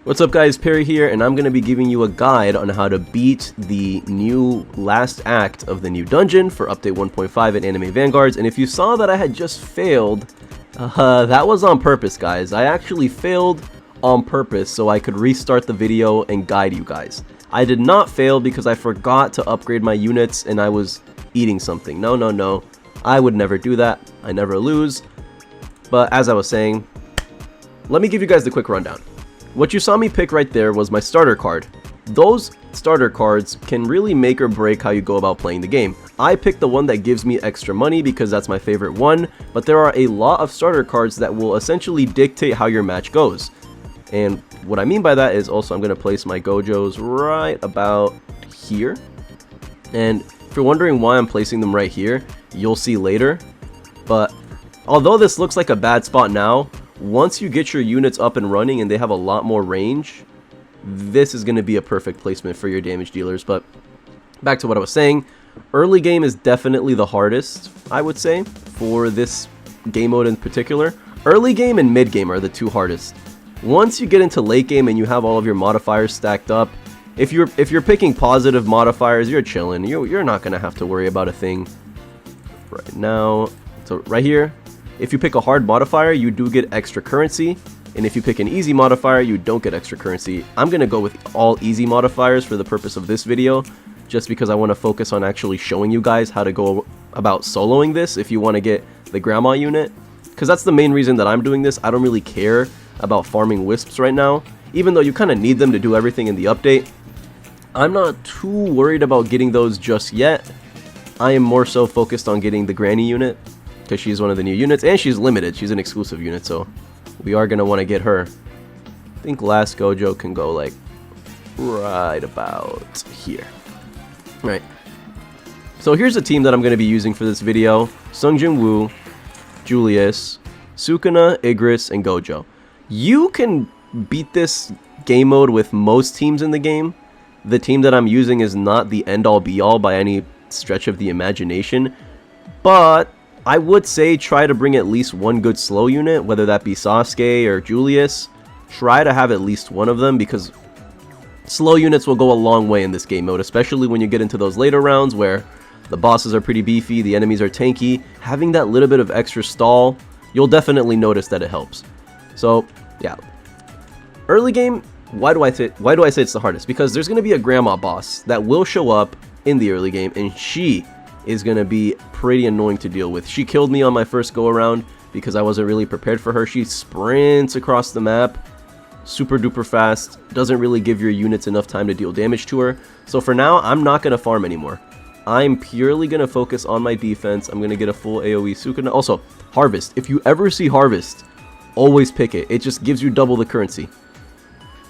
What's up guys, Perry here, and I'm going to be giving you a guide on how to beat the new last act of the new dungeon for update 1.5 in Anime Vanguards. And if you saw that I had just failed, that was on purpose guys. I actually failed on purpose so I could restart the video and guide you guys. I did not fail because I forgot to upgrade my units and I was eating something. No, I would never do that. I never lose. But as I was saying, let me give you guys the quick rundown. What you saw me pick right there was my starter card. Those starter cards can really make or break how you go about playing the game. I picked the one that gives me extra money because that's my favorite one, but there are a lot of starter cards that will essentially dictate how your match goes. And what I mean by that is also I'm going to place my Gojos right about here. And if you're wondering why I'm placing them right here, you'll see later. But although this looks like a bad spot now, once you get your units up and running and they have a lot more range, this is going to be a perfect placement for your damage dealers. But back to what I was saying, early game is definitely the hardest, I would say, for this game mode in particular. Early game and mid game are the two hardest. Once you get into late game and you have all of your modifiers stacked up, if you're picking positive modifiers, you're chilling. You're not going to have to worry about a thing right now. So right here, if you pick a hard modifier, you do get extra currency, and if you pick an easy modifier, you don't get extra currency. I'm going to go with all easy modifiers for the purpose of this video, just because I want to focus on actually showing you guys how to go about soloing this if you want to get the grandma unit, because that's the main reason that I'm doing this. I don't really care about farming wisps right now, even though you kind of need them to do everything in the update. I'm not too worried about getting those just yet. I am more so focused on getting the granny unit, because she's one of the new units, and she's limited. She's an exclusive unit, so we are going to want to get her. I think last Gojo can go, like, right about here. Right. So here's the team that I'm going to be using for this video. Sungjin Woo, Julius, Sukuna, Igris, and Gojo. You can beat this game mode with most teams in the game. The team that I'm using is not the end-all be-all by any stretch of the imagination, but I would say try to bring at least one good slow unit, whether that be Sasuke or Julius. Try to have at least one of them, because slow units will go a long way in this game mode, especially when you get into those later rounds where the bosses are pretty beefy, the enemies are tanky. Having that little bit of extra stall, you'll definitely notice that it helps. So yeah, early game, why do I say it's the hardest? Because there's going to be a grandma boss that will show up in the early game, and she is going to be pretty annoying to deal with. She killed me on my first go around because I wasn't really prepared for her. She sprints across the map super duper fast, doesn't really give your units enough time to deal damage to her. So for now, I'm not going to farm anymore. I'm purely going to focus on my defense. I'm going to get a full AoE Sukuna. Also, Harvest. If you ever see Harvest, always pick it. It just gives you double the currency.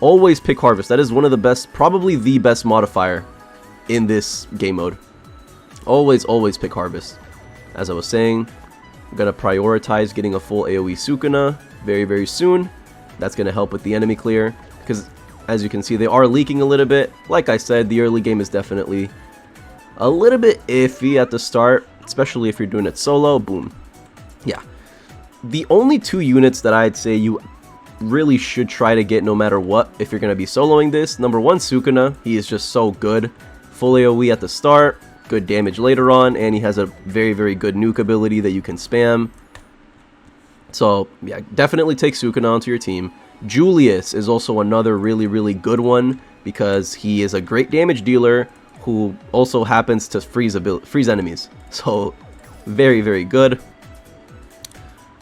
Always pick Harvest. That is one of the best, probably the best modifier in this game mode. Always pick Harvest. As I was saying, I'm going to prioritize getting a full AoE Sukuna very soon. That's going to help with the enemy clear, because as you can see, they are leaking a little bit. Like I said, the early game is definitely a little bit iffy at the start, especially if you're doing it solo. Boom. Yeah. The only two units that I'd say you really should try to get no matter what if you're going to be soloing this. Number one, Sukuna. He is just so good. Full AoE at the start, good damage later on, and he has a very good nuke ability that you can spam. So yeah, definitely take Sukuna onto your team. Julius is also another really good one, because he is a great damage dealer who also happens to freeze enemies. So very good.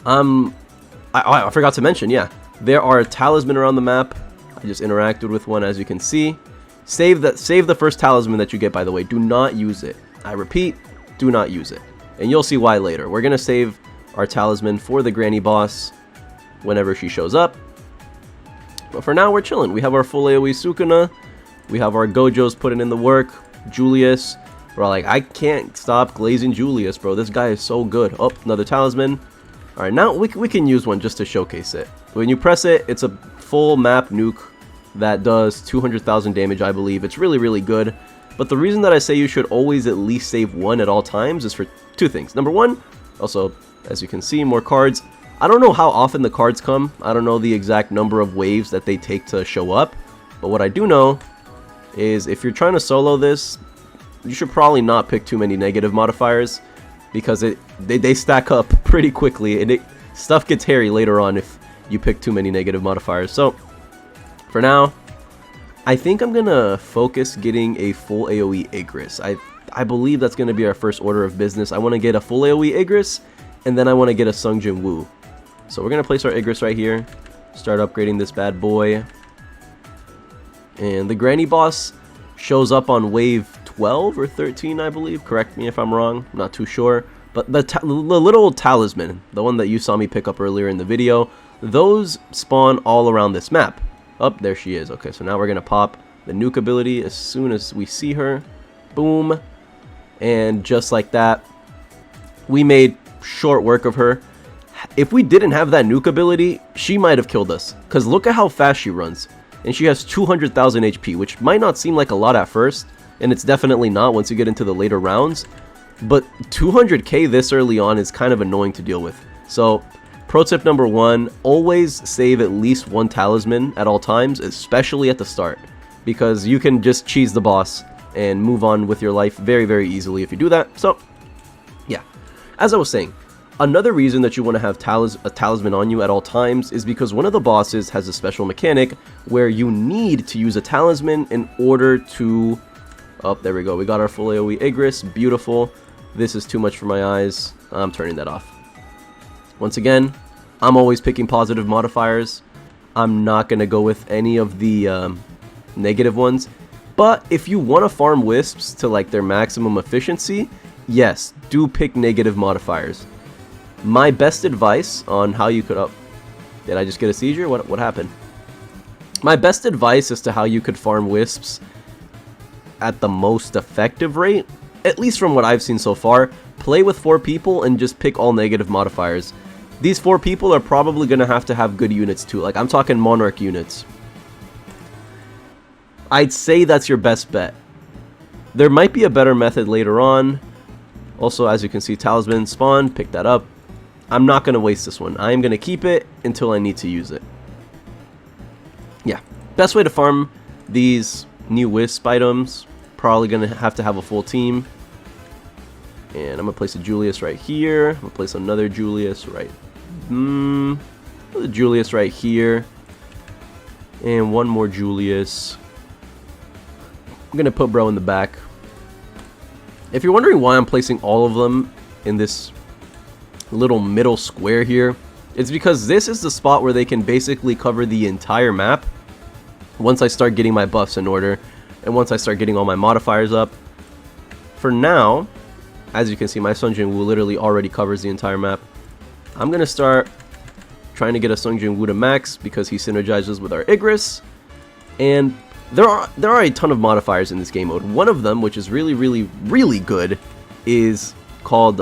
I forgot to mention, yeah, there are talisman around the map. I just interacted with one, as you can see. Save the first talisman that you get, by the way. Do not use it. I repeat, do not use it. And you'll see why later. We're going to save our talisman for the granny boss whenever she shows up. But for now, we're chilling. We have our full AoE Sukuna. We have our Gojos putting in the work. Julius. We're like, I can't stop glazing Julius, bro. This guy is so good. Oh, another talisman. Alright, now we can use one just to showcase it. When you press it, it's a full map nuke that does 200,000 damage, I believe. It's really good. But the reason that I say you should always at least save one at all times is for two things. Number one, also, as you can see, more cards. I don't know how often the cards come. I don't know the exact number of waves that they take to show up. But what I do know is if you're trying to solo this, you should probably not pick too many negative modifiers, because they stack up pretty quickly, and stuff gets hairy later on if you pick too many negative modifiers. So for now, I think I'm gonna focus getting a full AoE Igris. I believe that's gonna be our first order of business. I want to get a full AoE Igris, and then I want to get a Sungjin Woo. So we're gonna place our Igris right here, start upgrading this bad boy, and the Granny boss shows up on wave 12 or 13, I believe. Correct me if I'm wrong, I'm not too sure. But the little talisman, the one that you saw me pick up earlier in the video, those spawn all around this map. Oh, there she is. Okay, so now we're gonna pop the nuke ability as soon as we see her. Boom. And just like that, we made short work of her. If we didn't have that nuke ability, she might have killed us, because look at how fast she runs. And she has 200,000 HP, which might not seem like a lot at first, and it's definitely not once you get into the later rounds, but 200k this early on is kind of annoying to deal with. So pro tip number 1, always save at least one talisman at all times, especially at the start, because you can just cheese the boss and move on with your life very, very easily if you do that. So yeah, as I was saying, another reason that you want to have a talisman on you at all times is because one of the bosses has a special mechanic where you need to use a talisman in order to... Oh, there we go. We got our full AoE Igris. Beautiful. This is too much for my eyes. I'm turning that off. Once again, I'm always picking positive modifiers. I'm not going to go with any of the negative ones. But if you want to farm wisps to like their maximum efficiency, yes, do pick negative modifiers. My best advice on how you could... Oh, did I just get a seizure? What happened? My best advice as to how you could farm wisps at the most effective rate, at least from what I've seen so far, play with 4 people and just pick all negative modifiers. These 4 people are probably going to have good units too. Like, I'm talking Monarch units. I'd say that's your best bet. There might be a better method later on. Also, as you can see, talisman spawn, pick that up. I'm not going to waste this one. I am going to keep it until I need to use it. Yeah, best way to farm these new wisp items, probably going to have a full team. And I'm going to place a Julius right here. I'm going to place another Julius right... Julius right here. And one more Julius. I'm going to put bro in the back. If you're wondering why I'm placing all of them in this little middle square here, it's because this is the spot where they can basically cover the entire map once I start getting my buffs in order and once I start getting all my modifiers up. For now, as you can see, my Sungjin Woo literally already covers the entire map. I'm going to start trying to get a Sungjin Woo to max because he synergizes with our Igris. And there are a ton of modifiers in this game mode. One of them, which is really, really, really good, is called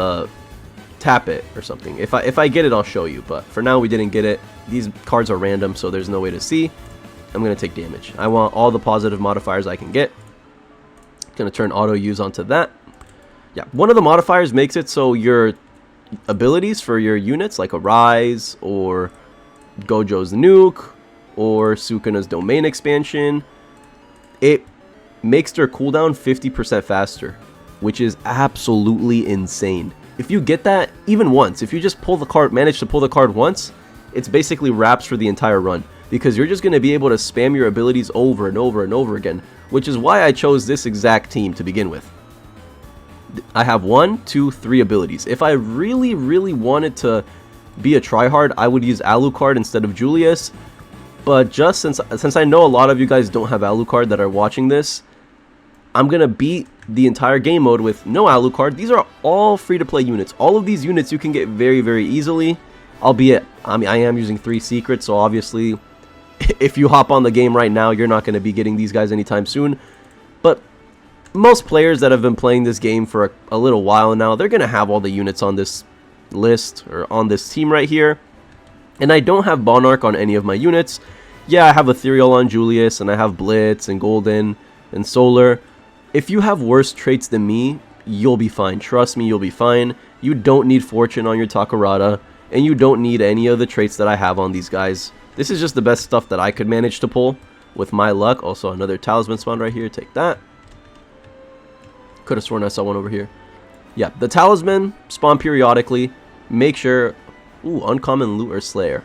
Tap It or something. If I get it, I'll show you. But for now, we didn't get it. These cards are random, so there's no way to see. I'm going to take damage. I want all the positive modifiers I can get. Going to turn auto use onto that. Yeah, one of the modifiers makes it so your abilities for your units, like a Rise or Gojo's Nuke or Sukuna's Domain Expansion, it makes their cooldown 50% faster, which is absolutely insane. If you get that even once, if you just manage to pull the card once, it's basically wraps for the entire run, because you're just going to be able to spam your abilities over and over and over again, which is why I chose this exact team to begin with. I have 1, 2, 3 abilities. If I really, really wanted to be a tryhard, I would use Alucard instead of Julius. But just since I know a lot of you guys don't have Alucard that are watching this, I'm going to beat the entire game mode with no Alucard. These are all free-to-play units. All of these units you can get very, very easily. Albeit, I am using 3 secrets, so obviously, if you hop on the game right now, you're not going to be getting these guys anytime soon. But most players that have been playing this game for a little while now, they're going to have all the units on this list, or on this team right here. And I don't have Monarch on any of my units. Yeah, I have Ethereal on Julius, and I have Blitz, and Golden, and Solar. If you have worse traits than me, you'll be fine. Trust me, you'll be fine. You don't need Fortune on your Takarada. and you don't need any of the traits that I have on these guys. This is just the best stuff that I could manage to pull with my luck. Also, another talisman spawn right here. Take that. Could have sworn I saw one over here. Yeah, the talisman spawn periodically. Make sure... Ooh, uncommon loot or slayer.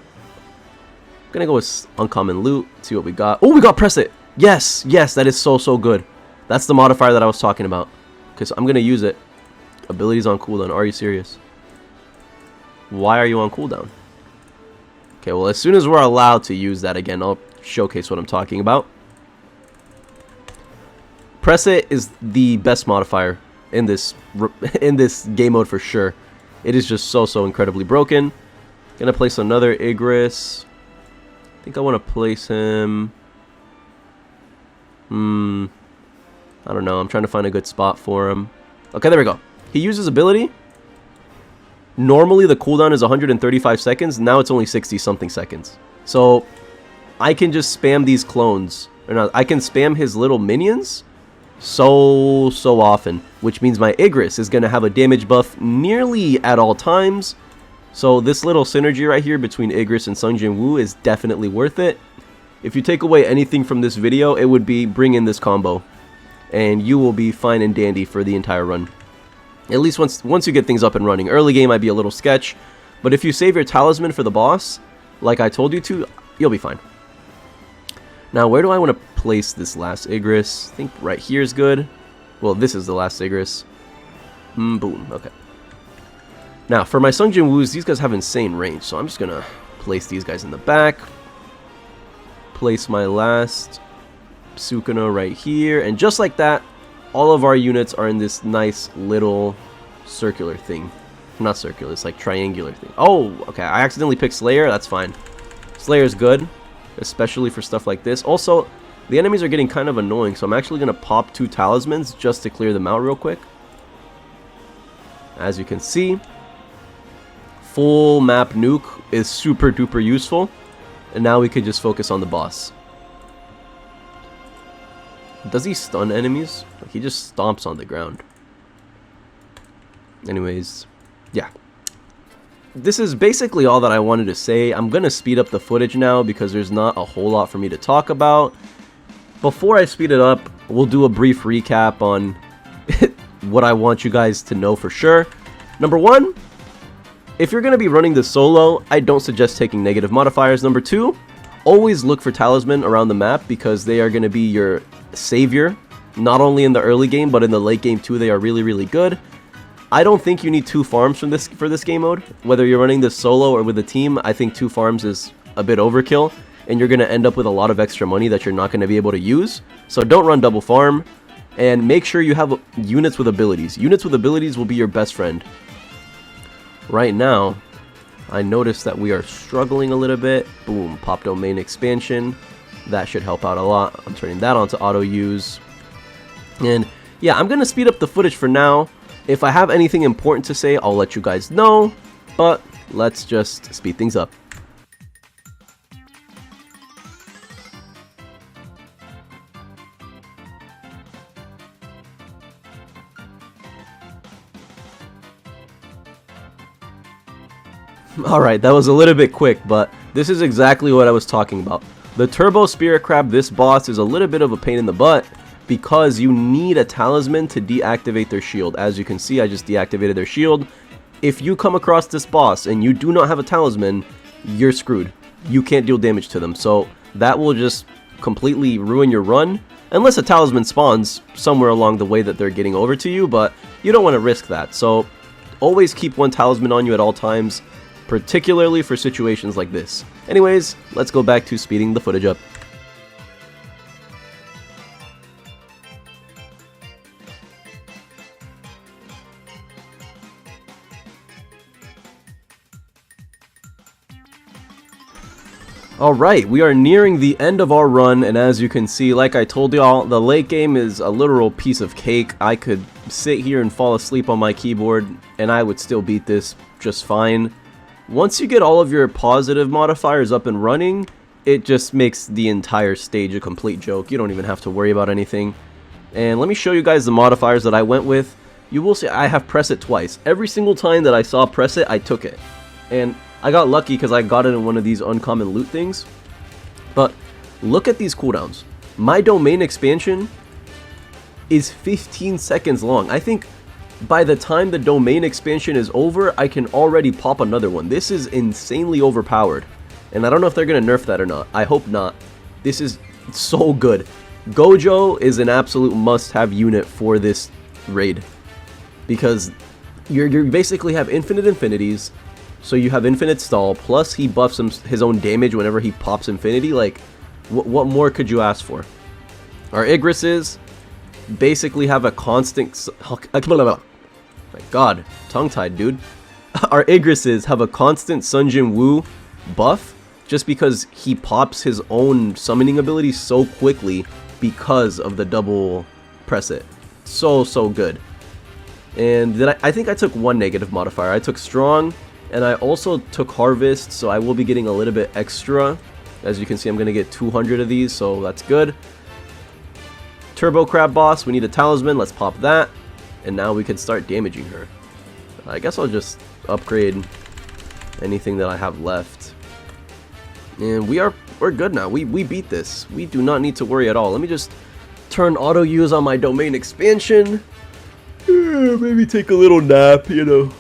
I'm gonna go with uncommon loot. See what we got. Oh, we got press it. Yes, yes, that is so good. That's the modifier that I was talking about. Because I'm gonna use it. Abilities on cooldown. Are you serious? Why are you on cooldown? Okay, well, as soon as we're allowed to use that again, I'll showcase what I'm talking about. Press it is the best modifier in this game mode for sure. It is just so incredibly broken. Gonna place another Igris. I think I want to place him. I don't know. I'm trying to find a good spot for him. Okay, there we go. He uses ability. Normally the cooldown is 135 seconds. Now it's only 60 something seconds. So I can just spam these clones. Or not, I can spam his little minions so often, which means my Igris is going to have a damage buff nearly at all times. So this little synergy right here between Igris and Sung Jin Woo is definitely worth it. If you take away anything from this video, it would be bring in this combo, and you will be fine and dandy for the entire run. At least once you get things up and running. Early game might be a little sketch, but if you save your talisman for the boss, like I told you to, you'll be fine. Now, where do I want to place this last Igris? I think right here is good. Well, this is the last Igris. Boom. Okay. Now, for my Sung Jin Woos, these guys have insane range, so I'm just going to place these guys in the back. Place my last Sukuna right here, and just like that, all of our units are in this nice little circular thing. Not circular, it's like triangular thing. Oh, okay, I accidentally picked Slayer, that's fine. Slayer's good, especially for stuff like this. Also, the enemies are getting kind of annoying, so I'm actually going to pop 2 talismans just to clear them out real quick. As you can see, full map nuke is super duper useful, and now we could just focus on the boss. Does he stun enemies? He just stomps on the ground. Anyways, yeah. This is basically all that I wanted to say. I'm going to speed up the footage now because there's not a whole lot for me to talk about. Before I speed it up, we'll do a brief recap on what I want you guys to know for sure. Number 1, if you're going to be running this solo, I don't suggest taking negative modifiers. Number 2, always look for talisman around the map because they are going to be your savior, not only in the early game but in the late game too. They are really good. I don't think you need 2 farms for this game mode. Whether you're running this solo or with a team, I think 2 farms is a bit overkill, and you're going to end up with a lot of extra money that you're not going to be able to use. So don't run double farm, and make sure you have units with abilities. Units with abilities will be your best friend. Right now, I noticed that we are struggling a little bit. Boom, pop domain expansion. That should help out a lot. I'm turning that on to auto use. And yeah, I'm going to speed up the footage for now. If I have anything important to say, I'll let you guys know. But let's just speed things up. Alright, that was a little bit quick, but this is exactly what I was talking about. The Turbo Spirit Crab, this boss, is a little bit of a pain in the butt because you need a talisman to deactivate their shield. As you can see, I just deactivated their shield. If you come across this boss and you do not have a talisman, you're screwed. You can't deal damage to them, so that will just completely ruin your run. Unless a talisman spawns somewhere along the way that they're getting over to you, but you don't want to risk that. So always keep 1 talisman on you at all times, particularly for situations like this. Anyways, let's go back to speeding the footage up. Alright, we are nearing the end of our run, and as you can see, like I told y'all, the late game is a literal piece of cake. I could sit here and fall asleep on my keyboard, and I would still beat this just fine. Once you get all of your positive modifiers up and running, it just makes the entire stage a complete joke. You don't even have to worry about anything. And let me show you guys the modifiers that I went with. You will see I have press it twice. Every single time that I saw press it, I took it. And I got lucky because I got it in one of these uncommon loot things. But look at these cooldowns. My domain expansion is 15 seconds long. I think by the time the domain expansion is over, I can already pop another one. This is insanely overpowered. And I don't know if they're going to nerf that or not. I hope not. This is so good. Gojo is an absolute must-have unit for this raid. Because you basically have infinite infinities. So you have infinite stall, plus he buffs his own damage whenever he pops infinity. Like, what more could you ask for? Our Igrises basically have a constant... My god, tongue-tied, dude. Our Igrises have a constant Sunjin Woo buff, just because he pops his own summoning ability so quickly because of the double press it. So good. And then I think I took one negative modifier. I took Strong, and I also took Harvest, so I will be getting a little bit extra. As you can see, I'm going to get 200 of these, so that's good. Turbo Crab Boss, we need a Talisman, let's pop that. And now we can start damaging her. I guess I'll just upgrade anything that I have left. And we're good now. We beat this. We do not need to worry at all. Let me just turn auto use on my domain expansion. Maybe take a little nap, you know.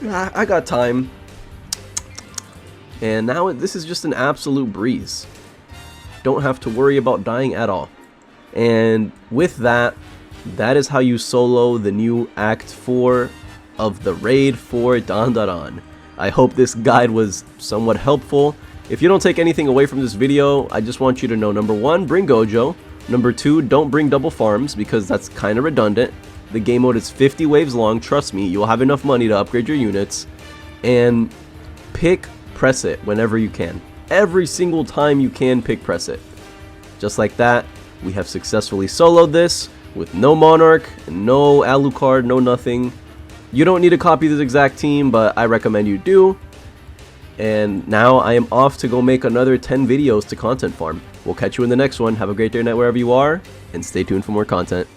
I got time. And now this is just an absolute breeze. Don't have to worry about dying at all. And with that, that is how you solo the new Act 4 of the raid for Dan Da Dan. I hope this guide was somewhat helpful. If you don't take anything away from this video, I just want you to know, number 1, bring Gojo. Number 2, don't bring double farms because that's kind of redundant. The game mode is 50 waves long, trust me, you'll have enough money to upgrade your units. And pick press it whenever you can. Every single time you can, pick press it. Just like that, we have successfully soloed this with no Monarch, no Alucard, no nothing. You don't need to copy this exact team, but I recommend you do. And now I am off to go make another 10 videos to content farm. We'll catch you in the next one. Have a great day or night wherever you are, and stay tuned for more content.